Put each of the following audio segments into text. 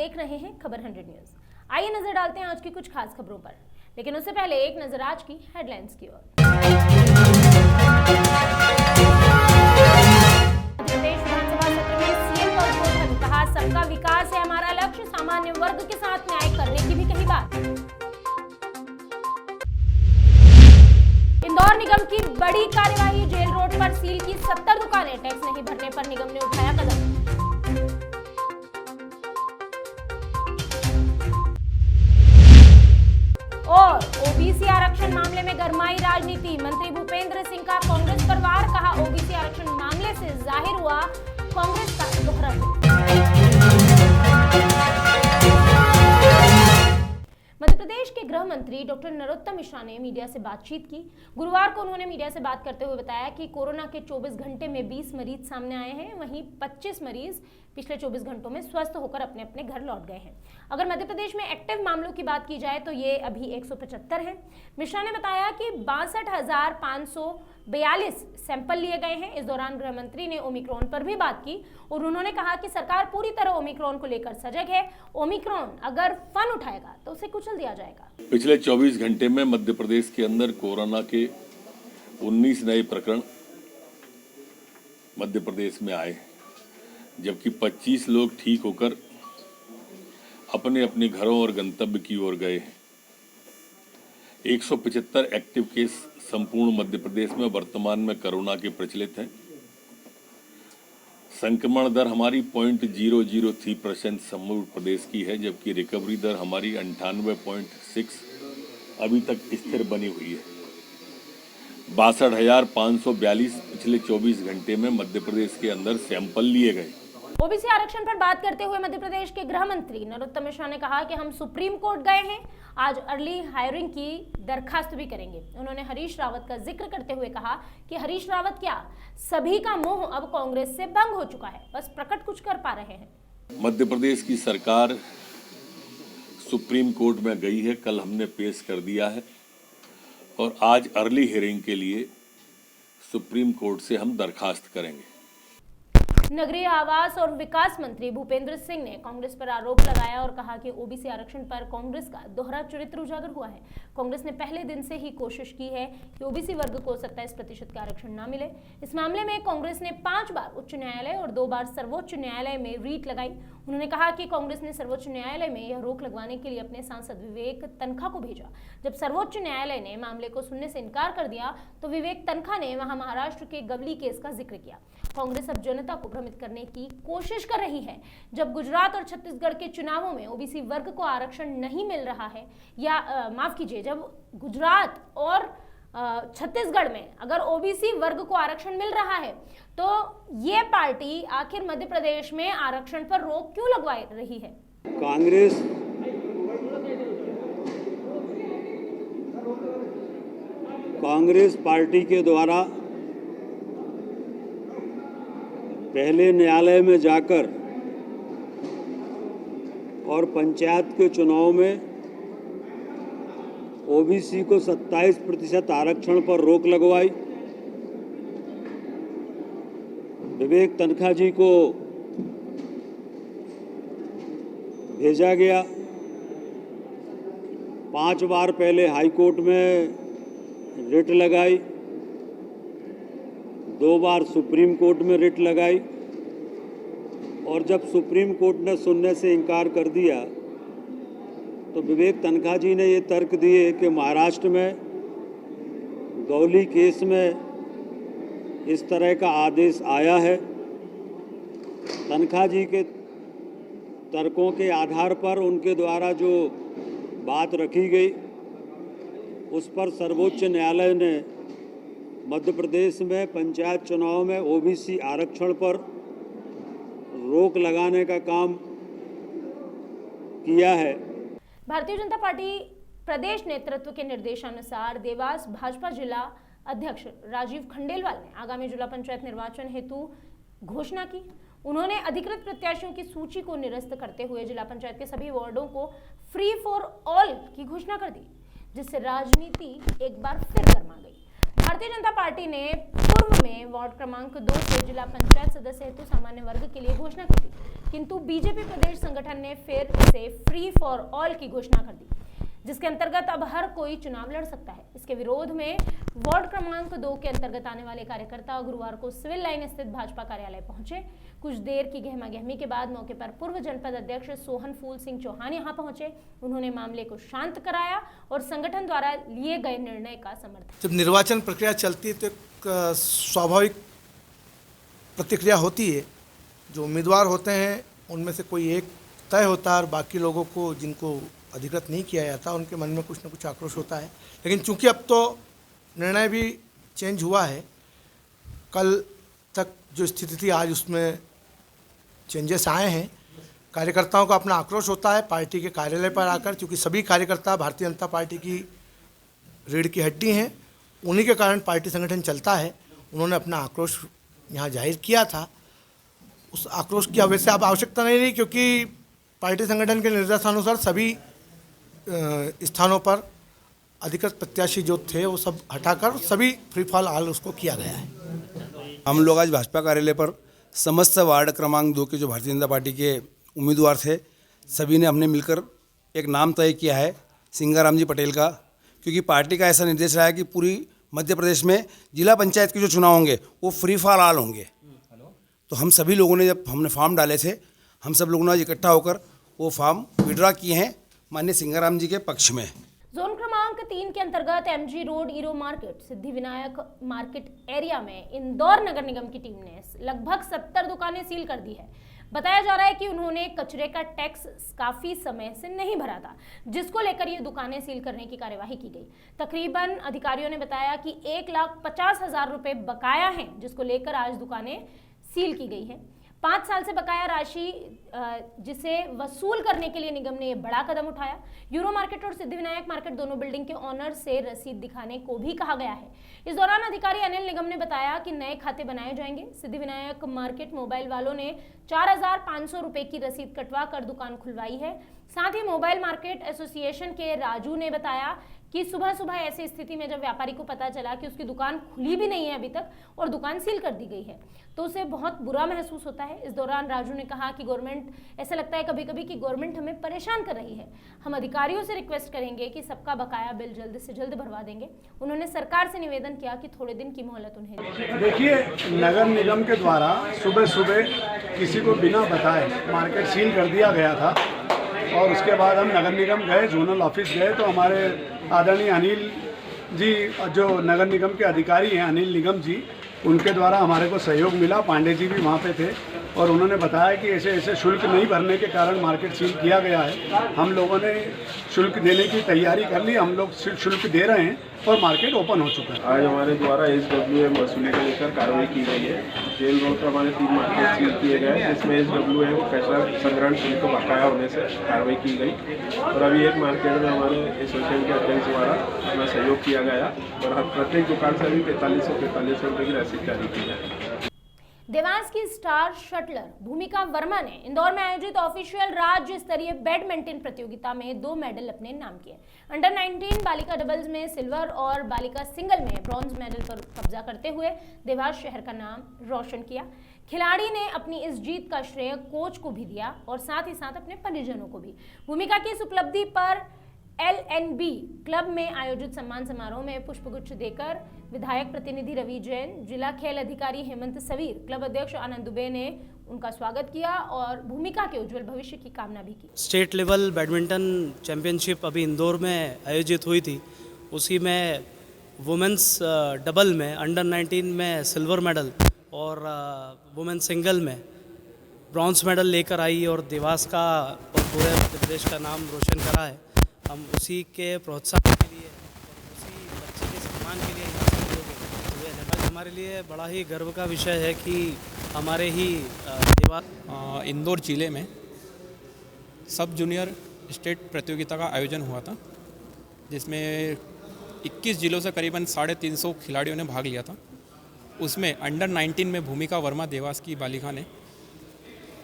देख रहे हैं खबर 100 न्यूज। आइए नजर डालते हैं आज की कुछ खास खबरों पर, लेकिन उससे पहले एक नजर आज की हेडलाइंस की ओर। प्रदेश विधानसभा सत्र में सीएम का उद्बोधन, कहा सबका विकास है हमारा लक्ष्य, सामान्य वर्ग के साथ न्याय करने की भी कही बात। इंदौर निगम की बड़ी कार्यवाही, जेल रोड पर सील की 70 दुकानें, टैक्स नहीं भरने पर निगम ने उठाया कदम। और ओबीसी आरक्षण मामले में गरमाई राजनीति, मंत्री भूपेंद्र सिंह का कांग्रेस पर वार, कहा ओबीसी आरक्षण मामले से जाहिर हुआ कांग्रेस का दोहरा। मध्य प्रदेश के गृह मंत्री डॉक्टर नरोत्तम मिश्रा ने मीडिया से बातचीत की। गुरुवार को उन्होंने मीडिया से बात करते हुए बताया कि कोरोना के 24 घंटे में 20 मरीज सामने आए हैं, वहीं 25 मरीज पिछले 24 घंटों में स्वस्थ होकर अपने अपने घर लौट गए हैं। अगर मध्य प्रदेश में एक्टिव मामलों की बात की जाए तो ये अभी 175 है। मिश्रा ने बताया कि 62,542 सैंपल लिए गए हैं। इस दौरान गृह मंत्री ने ओमिक्रॉन पर भी बात की और उन्होंने कहा कि सरकार पूरी तरह ओमिक्रॉन को लेकर सजग है। ओमिक्रॉन अगर फन उठाएगा तो उसे कुचल दिया जाएगा। पिछले 24 घंटे में मध्य प्रदेश के अंदर कोरोना के 19 नए प्रकरण मध्य प्रदेश में आए, जबकि 25 लोग ठीक होकर अपने अपने घरों और गंतव्य की ओर गए हैं। 175 एक्टिव केस संपूर्ण मध्य प्रदेश में वर्तमान में कोरोना के प्रचलित हैं। संक्रमण दर हमारी 0.003% समूह प्रदेश की है, जबकि रिकवरी दर हमारी 98.6 अभी तक स्थिर बनी हुई है। 62,542 पिछले 24 घंटे में मध्य प्रदेश के अंदर सैंपल लिए गए। ओबीसी आरक्षण पर बात करते हुए मध्य प्रदेश के गृह मंत्री नरोत्तम मिश्रा ने कहा कि हम सुप्रीम कोर्ट गए हैं, आज अर्ली हायरिंग की दरखास्त भी करेंगे। उन्होंने हरीश रावत का जिक्र करते हुए कहा कि हरीश रावत क्या, सभी का मोह अब कांग्रेस से भंग हो चुका है, बस प्रकट कुछ कर पा रहे हैं। मध्य प्रदेश की सरकार सुप्रीम कोर्ट में गई है, कल हमने पेश कर दिया है और आज अर्ली हियरिंग के लिए सुप्रीम कोर्ट से हम दरखास्त करेंगे। नगरीय आवास और विकास मंत्री भूपेंद्र सिंह ने कांग्रेस पर आरोप लगाया और कहा कि ओबीसी आरक्षण पर कांग्रेस का दोहरा चरित्र उजागर हुआ है। कांग्रेस ने पहले दिन से ही कोशिश की है कि ओबीसी वर्ग को 27% का आरक्षण न मिले। इस मामले में कांग्रेस ने 5 बार उच्च न्यायालय और 2 बार सर्वोच्च न्यायालय में रीट लगाई। उन्होंने कहा कि कांग्रेस ने सर्वोच्च न्यायालय में यह रोक लगवाने के लिए अपने सांसद विवेक तनखा को भेजा। जब सर्वोच्च न्यायालय ने मामले को सुनने से इनकार कर दिया तो विवेक तनखा ने वहां महाराष्ट्र के गवली केस का जिक्र किया। कांग्रेस अब जनता को भ्रमित करने की कोशिश कर रही है। जब गुजरात और छत्तीसगढ़ के चुनावों में ओबीसी वर्ग को आरक्षण नहीं मिल रहा है, या माफ कीजिए, जब गुजरात और छत्तीसगढ़ में अगर ओबीसी वर्ग को आरक्षण मिल रहा है तो ये पार्टी आखिर मध्य प्रदेश में आरक्षण पर रोक क्यों लगवा रही है? कांग्रेस पार्टी के द्वारा पहले न्यायालय में जाकर और पंचायत के चुनाव में ओबीसी को 27% आरक्षण पर रोक लगवाई। विवेक तनखा जी को भेजा गया। 5 बार पहले हाई कोर्ट में रिट लगाई, 2 बार सुप्रीम कोर्ट में रिट लगाई और जब सुप्रीम कोर्ट ने सुनने से इनकार कर दिया तो विवेक तनखा जी ने ये तर्क दिए कि महाराष्ट्र में गौली केस में इस तरह का आदेश आया है। तनखा जी के तर्कों के आधार पर उनके द्वारा जो बात रखी गई उस पर सर्वोच्च न्यायालय ने मध्य प्रदेश में पंचायत चुनाव में ओबीसी आरक्षण पर रोक लगाने का काम किया है। भारतीय जनता पार्टी प्रदेश नेतृत्व के निर्देशानुसार देवास भाजपा जिला अध्यक्ष राजीव खंडेलवाल ने आगामी जिला पंचायत निर्वाचन हेतु घोषणा की। उन्होंने अधिकृत प्रत्याशियों की सूची को निरस्त करते हुए जिला पंचायत के सभी वार्डों को फ्री फॉर ऑल की घोषणा कर दी, जिससे राजनीति एक बार फिर गर्मा गई। भारतीय जनता पार्टी ने पूर्व में वार्ड क्रमांक 2 से जिला पंचायत सदस्य हेतु सामान्य वर्ग के लिए घोषणा की थी, किंतु बीजेपी प्रदेश संगठन ने फिर से फ्री फॉर ऑल की घोषणा कर दी, जिसके अंतर्गत अब हर कोई चुनाव लड़ सकता है। इसके विरोध में वार्ड क्रमांक 2 के अंतर्गत आने वाले कार्यकर्ता गुरुवार को सिविल लाइन स्थित भाजपा कार्यालय पहुंचे। कुछ देर की गहमागहमी के बाद मौके पर पूर्व जनपद अध्यक्ष सोहन फूल सिंह चौहान यहां पहुंचे। उन्होंने मामले को शांत कराया और संगठन द्वारा लिए गए निर्णय का समर्थन। जब निर्वाचन प्रक्रिया चलती है तो एक स्वाभाविक प्रतिक्रिया होती है। जो उम्मीदवार होते हैं उनमें से कोई एक तय होता है और बाकी लोगों को जिनको अधिकृत नहीं किया जाता उनके मन में कुछ न कुछ आक्रोश होता है। लेकिन चूंकि अब तो निर्णय भी चेंज हुआ है, कल तक जो स्थिति थी आज उसमें चेंजेस आए हैं। कार्यकर्ताओं का अपना आक्रोश होता है पार्टी के कार्यालय पर आकर, क्योंकि सभी कार्यकर्ता भारतीय जनता पार्टी की रीढ़ की हड्डी हैं, उन्हीं के कारण पार्टी संगठन चलता है। उन्होंने अपना आक्रोश यहाँ जाहिर किया था। उस आक्रोश की वैसे अब आवश्यकता नहीं रही, क्योंकि पार्टी संगठन के निर्देशानुसार सभी स्थानों पर अधिकृत प्रत्याशी जो थे वो सब हटाकर सभी फ्री फॉर ऑल उसको किया गया है। हम लोग आज भाजपा कार्यालय पर समस्त वार्ड क्रमांक 2 के जो भारतीय जनता पार्टी के उम्मीदवार थे, सभी ने हमने मिलकर एक नाम तय किया है सिंगाराम जी पटेल का, क्योंकि पार्टी का ऐसा निर्देश रहा है कि पूरी मध्य प्रदेश में जिला पंचायत के जो चुनाव होंगे वो फ्री फॉर ऑल होंगे। तो हम सभी लोगों ने, जब हमने फॉर्म डाले थे, हम सब लोगों ने आज इकट्ठा होकर वो फॉर्म विड्रॉ किए हैं माननीय सिंगाराम जी के पक्ष में। जोन क्रमांक 3 के अंतर्गत MG road ईरो market Siddhi Vinayak market area में इंदौर नगर निगम की टीम ने लगभग 70 दुकानें सील कर दी है। बताया जा रहा है कि उन्होंने कचरे का टैक्स काफी समय से नहीं भरा था, जिसको लेकर ये दुकानें सील करने की कार्यवाही की गई। तकरीबन अधिकारियों ने बताया कि 1,50,000 रुपए बकाया हैं, जिसको लेकर आज दुकानें सील की गई है। 5 साल से बकाया राशि जिसे वसूल करने के लिए निगम ने यह बड़ा कदम उठाया। यूरो मार्केट और सिद्धिविनायक मार्केट दोनों बिल्डिंग के ऑनर से रसीद दिखाने को भी कहा गया है। इस दौरान अधिकारी अनिल निगम ने बताया कि नए खाते बनाए जाएंगे। सिद्धिविनायक मार्केट मोबाइल वालों ने 4,500 रुपए की रसीद कटवा कर दुकान खुलवाई है। साथ ही मोबाइल मार्केट एसोसिएशन के राजू ने बताया कि सुबह सुबह ऐसी स्थिति में जब व्यापारी को पता चला कि उसकी दुकान खुली भी नहीं है अभी तक और दुकान सील कर दी गई है, तो उसे बहुत बुरा महसूस होता है। इस दौरान राजू ने कहा कि गवर्नमेंट, ऐसा लगता है कभी कभी कि गवर्नमेंट हमें परेशान कर रही है। हम अधिकारियों से रिक्वेस्ट करेंगे कि सबका बकाया बिल जल्द से जल्द भरवा देंगे। उन्होंने सरकार से निवेदन किया कि थोड़े दिन की मोहलत उन्हें दें। देखिए, नगर निगम के द्वारा सुबह सुबह किसी को बिना बताए मार्केट सील कर दिया गया था और उसके बाद हम नगर निगम गए, जोनल ऑफिस गए, तो हमारे आदरणीय अनिल जी जो नगर निगम के अधिकारी हैं, अनिल निगम जी, उनके द्वारा हमारे को सहयोग मिला। पांडे जी भी वहाँ पे थे और उन्होंने बताया कि ऐसे ऐसे शुल्क नहीं भरने के कारण मार्केट सील किया गया है। हम लोगों ने शुल्क देने की तैयारी कर ली, हम लोग शुल्क दे रहे हैं और मार्केट ओपन हो चुका है। आज हमारे द्वारा SWM वसूली को लेकर कार्रवाई की गई है। जेल रोड पर हमारे 3 मार्केट सील किए गए, जिसमें SWM कचरा संग्रहण शुल्क बकाया होने से कार्रवाई की गई और अभी एक मार्केट में हमारे एसोसिएशन के अध्यक्ष द्वारा अपना सहयोग किया गया और हर प्रत्येक दुकान से अभी 4500 रुपये की रसीद जारी की जाए। देवास की स्टार शटलर भूमिका वर्मा ने इंदौर में आयोजित ऑफिशियल राज्य स्तरीय बैडमिंटन प्रतियोगिता में 2 मेडल अपने नाम किए। अंडर 19 बालिका डबल्स में सिल्वर और बालिका सिंगल में ब्रॉन्ज मेडल पर कब्जा करते हुए देवास शहर का नाम रोशन किया। खिलाड़ी ने अपनी इस जीत का श्रेय कोच को भी दिया और साथ ही साथ अपने परिजनों को भी। भूमिका की इस उपलब्धि पर LNB क्लब में आयोजित सम्मान समारोह में पुष्पगुच्छ देकर विधायक प्रतिनिधि रवि जैन, जिला खेल अधिकारी हेमंत सवीर, क्लब अध्यक्ष आनंद दुबे ने उनका स्वागत किया और भूमिका के उज्जवल भविष्य की कामना भी की। स्टेट लेवल बैडमिंटन चैंपियनशिप अभी इंदौर में आयोजित हुई थी, उसी में वुमेंस डबल में अंडर 19 में सिल्वर मेडल और वुमेंस सिंगल में ब्रॉन्ज मेडल लेकर आई और देवास का और पूरे मध्य प्रदेश का नाम रोशन करा है। हम उसी के प्रोत्साहन के लिए और उसी बच्चे के सम्मान के लिए यहाँ से हुए। हमारे लिए बड़ा ही गर्व का विषय है कि हमारे ही देवास इंदौर जिले में सब जूनियर स्टेट प्रतियोगिता का आयोजन हुआ था, जिसमें 21 जिलों से करीबन 350 खिलाड़ियों ने भाग लिया था। उसमें अंडर 19 में भूमिका वर्मा देवास की बालिका ने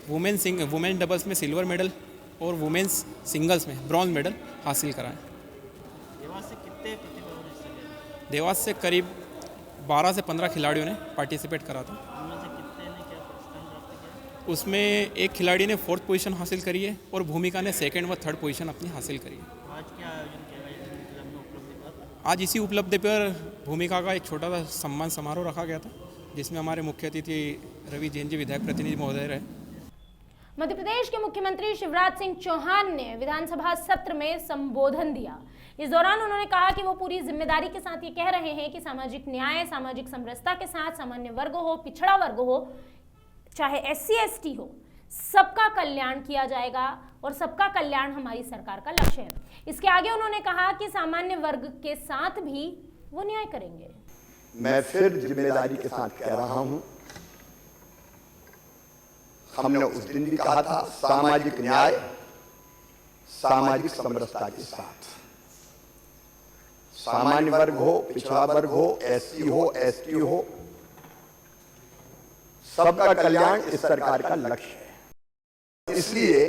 वुमेन डबल्स में सिल्वर मेडल और वुमेन्स सिंगल्स में ब्रॉन्ज मेडल हासिल करा है। देवास से कितने प्रतिभागी हिस्सा लिया? देवास से करीब 12 से 15 खिलाड़ियों ने पार्टिसिपेट करा था। उसमें एक खिलाड़ी ने 4th पोजीशन हासिल करी है और भूमिका ने 2nd व 3rd पोजीशन अपनी हासिल करी है। आज इसी उपलब्धि पर भूमिका का एक छोटा सा सम्मान समारोह रखा गया था, जिसमें हमारे मुख्य अतिथि रवि जैन जी विधायक प्रतिनिधि महोदय रहे। मध्य प्रदेश के मुख्यमंत्री शिवराज सिंह चौहान ने विधानसभा सत्र में संबोधन दिया। इस दौरान उन्होंने कहा कि वो पूरी जिम्मेदारी के साथ ये कह रहे हैं कि सामाजिक न्याय, सामाजिक समरसता के साथ सामान्य वर्ग हो, पिछड़ा वर्ग हो, चाहे SC ST हो, सबका कल्याण किया जाएगा और सबका कल्याण हमारी सरकार का लक्ष्य है। इसके आगे उन्होंने कहा कि सामान्य वर्ग के साथ भी वो न्याय करेंगे। मैं फिर जिम्मेदारी के साथ कह रहा हूं, हमने उस दिन भी कहा था सामाजिक न्याय, सामाजिक समरसता के साथ। सामान्य वर्ग हो, पिछड़ा वर्ग हो, SC हो, ST हो, सबका कल्याण इस सरकार का लक्ष्य है। इसलिए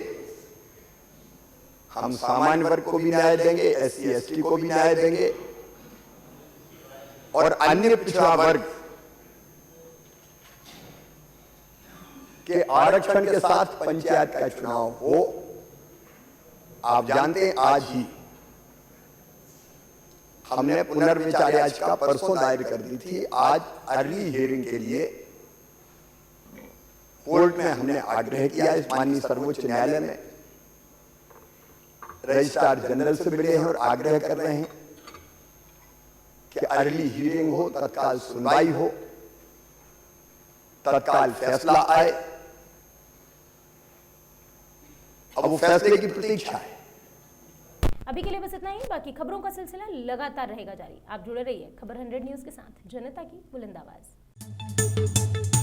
हम सामान्य वर्ग को भी न्याय देंगे, SC ST को भी न्याय देंगे और अन्य पिछड़ा वर्ग के आरक्षण के साथ पंचायत का चुनाव हो। आप जानते हैं आज ही हमने पुनर्विचार याचिका परसों दायर कर दी थी। आज अर्ली हियरिंग के लिए कोर्ट में हमने आग्रह किया, इस माननीय सर्वोच्च न्यायालय में रजिस्ट्रार जनरल से मिले हैं और आग्रह कर रहे हैं कि अर्ली हियरिंग हो, तत्काल सुनवाई हो, तत्काल फैसला आए। अब वो फैसले की प्रतीक्षा है। अभी के लिए बस इतना ही। बाकी खबरों का सिलसिला लगातार रहेगा जारी। आप जुड़े रहिए खबर 100 न्यूज के साथ, जनता की बुलंद आवाज।